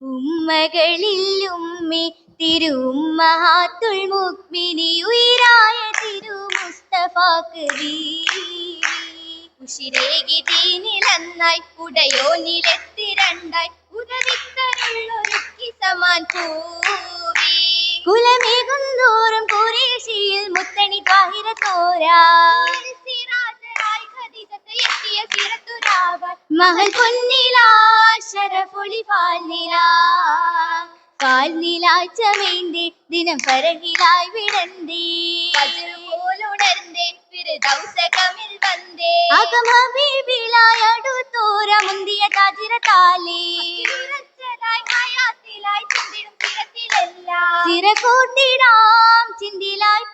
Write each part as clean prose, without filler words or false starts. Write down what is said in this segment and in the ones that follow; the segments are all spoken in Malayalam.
ഉമ്മകളിൽ ഉമ്മി തിരുമ്മഹാത്തുൽ മുഅ്മിനി ഉയരായ തിരു മുസ്തഫാക്ക് ഉശിരേകി ദീനിലന്നായി ഉടയോനിലെത്തി രണ്ടായി ഉദവിക്കരുള്ളൊരുക്കി സമാൻ പൂവി കുലമേകുന്തോറും ഖുറൈശിയിൽ മുത്തണി ത്വാഹിറ തോരാ മഹൽ പൊന്നിലാ ശരഫൊളി പാൽനിലാച്ചമേന്റെ ദിനം ഫരഹിലായി വിടണ്ടേ പോലുണർന്നേ ഫിർദൗസകമിൽ വന്നേ അകം ഹബീബിലായി അടുത്തോര മുന്തിയ താജിറത്താലേ ചിറകൂട്ടിടാം ചിന്തിലായി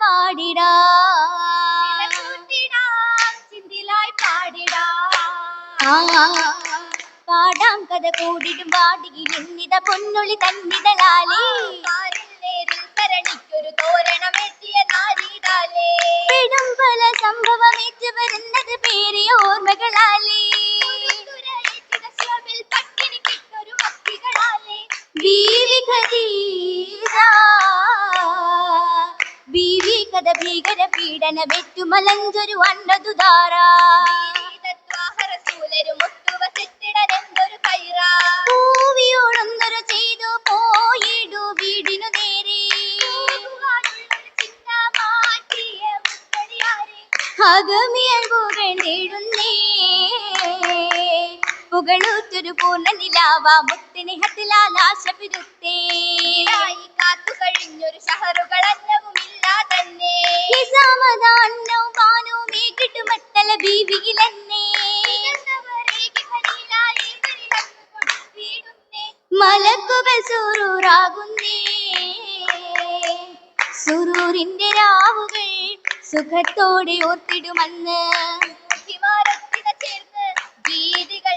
പാടാം കഥ കൂടിടും വാടിയിൽ ഇന്നിത പൊന്നുളി തന്നിതലാലേ ഭരണിക്കൊരു തോരണമെത്തിയ നാരിടാലേ പെടും പല സംഭവമേറ്റ് വരുന്നത് പേരിയ ഓർമ്മകളാലേ ബീവി കഥ ഭീകര പീഡന വെറ്റുമലഞ്ചൊരു അന്നതുധാരാ പൂവിയോടൊന്നൊരു ചെയ്തു പോയിടു വീടിനു നേരെ അകമിയൽ പുകഴ്ന്നിടുന്നേ പുകളൂറ്റൊരു പൂർണ്ണ നിലാവ മുത്തിനെ ഹത്തിലാലാശ പിരുത്തേ കാത്തു കഴിഞ്ഞൊരു ഷഹറുകളന്നവുമില്ല തന്നെ ഹിസാമദാന്നവും പാനവും കിട്ടുമട്ടല ബീവിയിലെന്നേ മലക്കുകൾ സുറൂറാകുന്നേ സുറൂറിന്റെ രാവുകൾ സുഖത്തോടെ ഓർത്തിടുമെന്ന് ചേർന്ന് ഗീതികൾ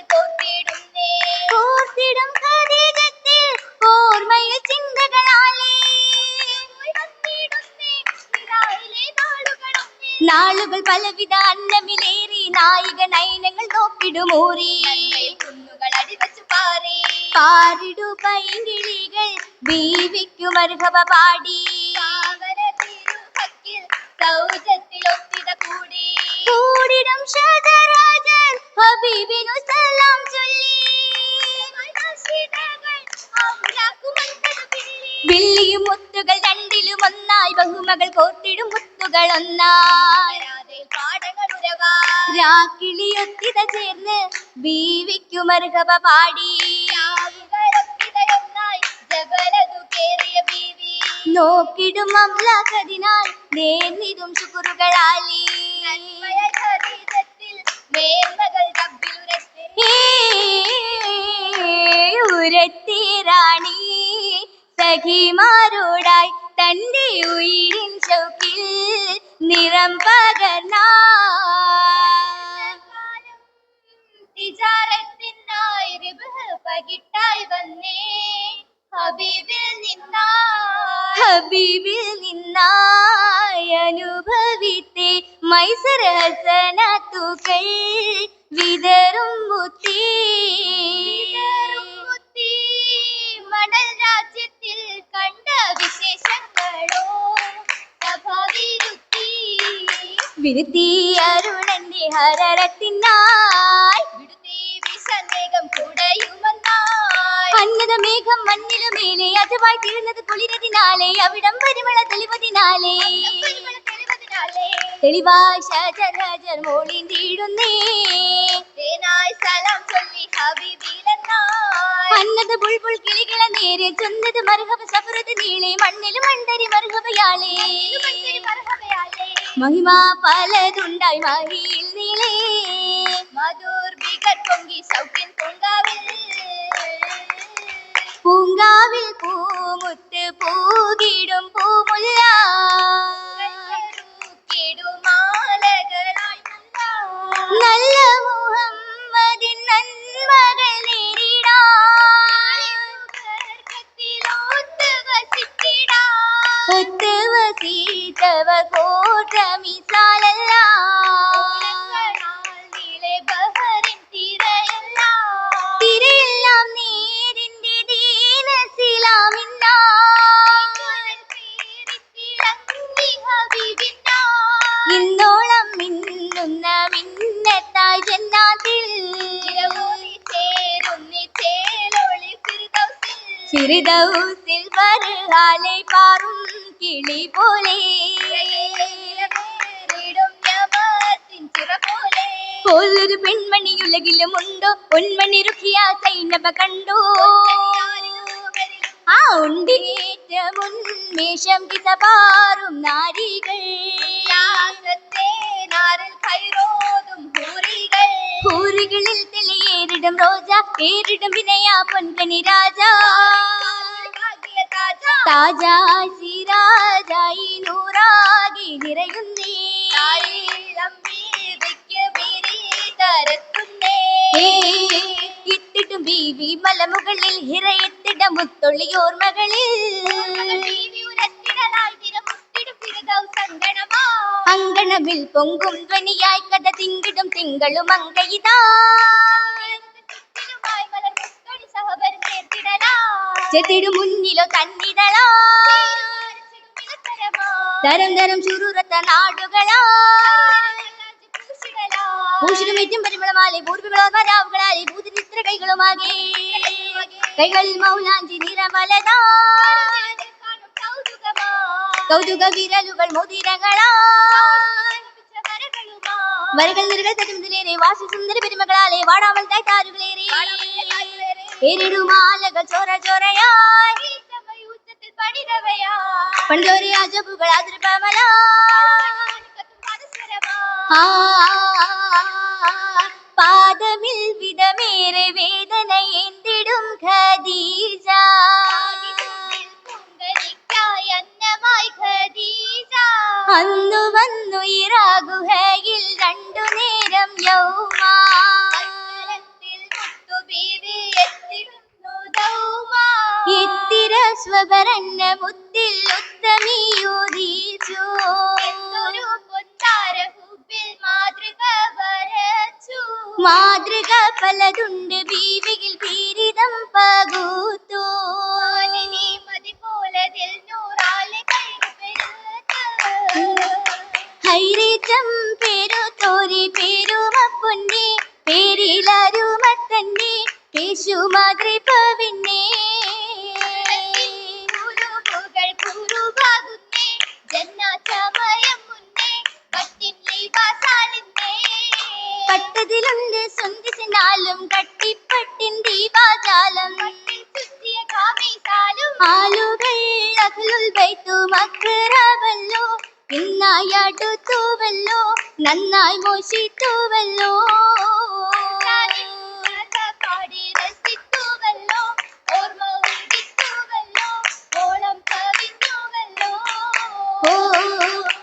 കോർത്തിടും ഖദീജത്തിൽ ഓർമ്മയിൽ ചിന്തകളാലേ നാളുകൾ പലവിധ അന്നമിലേറി നായിക നയനങ്ങൾ നോക്കിടുമോറി കുന്നുകൾ അടിവച്ചു പാറിടു പൈങ്കിളികൾ ബീവിക്കു മർഹബ പാടി കൂടിടും ഷദറാജൻ ഹബീബിനു സലാം ചൊല്ലി വെള്ളിയും മുത്തുകൾ രണ്ടിലും ഒന്നായി ബഹുമകൾ കോർത്തിടും മുത്തുകൾ ഒന്നായി രാക്കിളിയൊത്തിത ചേർന്ന് ബീവിക്കു മർഹബ പാടി നോക്കിടും അംലാഖതിനാൽ നേർന്നിടും ശുക്റുകളാലേ ഉരത്തി റാണി സഖിമാരോടായി തന്റെ ഉയിരിൻ ചൗക്കിൽ നിറം പകർന്ന തിജാറത്തിനായി റിബ്ഹ് പകിട്ടായി വന്നേ ഹബീബിൽ നിന്നായി അനുഭവിത്തേ മൈസർ ഹസനത്തുകൾ വിതറും മുത്തി മണൽ രാജ്യത്തിൽ കണ്ട വിശേഷങ്ങളോ വിരുത്തി അരുണന്റെ ഹരരത്തിനായി വിസന്ദേഹം കൂടയുമെന്നായി അന്നതമേഘം മണ്ണിലു മേലെ അതുവായി തീർന്നത് കുളിരതിനാലേ അവിടം പരിമള തെളിവതിനാലേ തെളിവായി ഷജർ മോളിന്തിടുന്നേ സലാം ചൊല്ലി ഹബീബിലെന്നായി അന്നത് ബുൾബുൾ കിളികള നേരെ ചൊന്നത് മർഹബ സഫറത് നീളെ മണ്ണിലും മണ്ടരി മർഹബയാളേ മഹിമ പലതുണ്ടായി മഹിയിൽ നീളേ മധുർബികൾ പൊങ്കി സൗഖ്യം പൂങ്കാവിൽ പൂമുത്ത് പൂകിടും പൂമുല്ല നല്ല മുഹമ്മദിൻ നന്മകൾ ഒത്ത് വസീതവ കോട്ടമിസാലല്ല തിരയെല്ലാം നേരിന്റെ ദീന സുന്നത്തായി ജന്നാത്തിൽ ഫിർദൗസിൽ ബർഹാലെ പാറും കിളി പോലെ പോലൊരു പെൺമണി ഉലകിലുമുണ്ടോ പൊന്മണി റുഖിയ സൈനബ കണ്ടോ ആ ഉണ്ടേറ്റമുന്മേഷം കിസപാറും നാരികൾ ഹൂറികളിൽ തെളിയേറിടും റോജ ഏറിടും വിനയ പൊൻകനി രാജ താജായി സിരാജായി നൂറാകി നിറയുന്നേ ഇട്ടിട്ടും ബീവി മലമുകളിൽ ഹിറയെത്തിട മുത്തൊള്ളിയോർമകളിൽ അങ്കണമിൽ പൊങ്കും ധ്വനിയായി കഥ തിങ്കിടും തിങ്കളും അങ്കയിതാ ചെത്തിടു മുന്നിലോ തന്നിടലാ തരം തരം ചുരുറത്ത നാടുകളാ പൂഷിനുമേറ്റും പരിമളമാലെ പൂർവികളാലെ ഭൂതിരിത്ര കൈകളുമാകെ കൈകളിൽ മൗലാഞ്ചി നിറമലതാ കൗതുക വിരലുകൾ മോതിരങ്ങളാ വരകൾ നിരകൾ തരുന്നതിലേറെ വാസി സുന്ദര പെരുമകളാലെ വാടാമൽ താഴ്ത്താരുകളേറെ പേരിടുമാലകൾ ചോര ചോരയായി പണ്ടോരെ അജബുകൾ അതിർപമല പാദമിൽ വിധമേറെ വേദന എന്തിടും ഖദീജ അന്നു വന്നു ഇറാഗുഹയിൽ രണ്ടു നേരം യൗമാ ഇത്തിര സ്വപരന്ന മുത്തിൽ ഉത്തമിയുദീച്ചു മാതൃക പലതുണ്ട് ബീവിയിൽ പീരിതം പകുത്തു ഹൈറേറ്റം പേരു തോരി പേരുമപ്പൊന്നെ പേരിലരുമത്തന്നെ കേശു മാതൃപവിന്നെ പട്ടതിലുണ്ട് സ്വന്തിനാലും കട്ടിപ്പട്ടിൻ ദീപാജാലം ആളുകൾ അഖിലുൽ ബൈത്തു മക്റവല്ലോ ഇന്നായടുത്തുവല്ലോ നന്നായി മോഷിത്തുവല്ലോ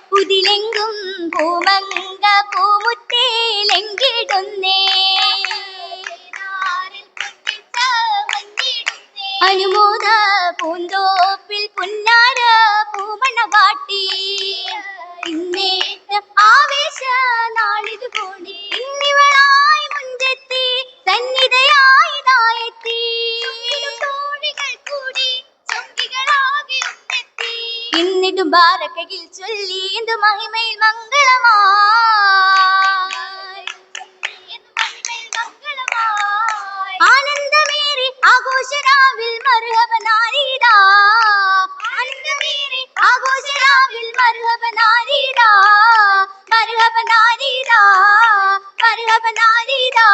പുതിലെങ്കും പൂമങ്ക പൂമുത്തേലെങ്കിടുന്നേ അനുമോദ പൂന്തോപ്പിൽ പുന്നാര പൂമണവാട്ടി ഇന്നേറ്റം ആവേശ നാളിതു കൂടി ഇന്നിവളായി മുഞ്ചെത്തി സന്നിധയായി നായെത്തി എന്നിട്ടും ബാരക്കയിൽ ചൊല്ലി എന്തു മഹിമയിൽ മംഗളമായി ആനന്ദമേറി ആഘോഷരാവിൽ മർഹബനാരീദാ ആനന്ദമേറി ആഘോഷരാവിൽ മർഹബനാരീദാ മർഹബനാരീദാ മർഹബനാരീദാ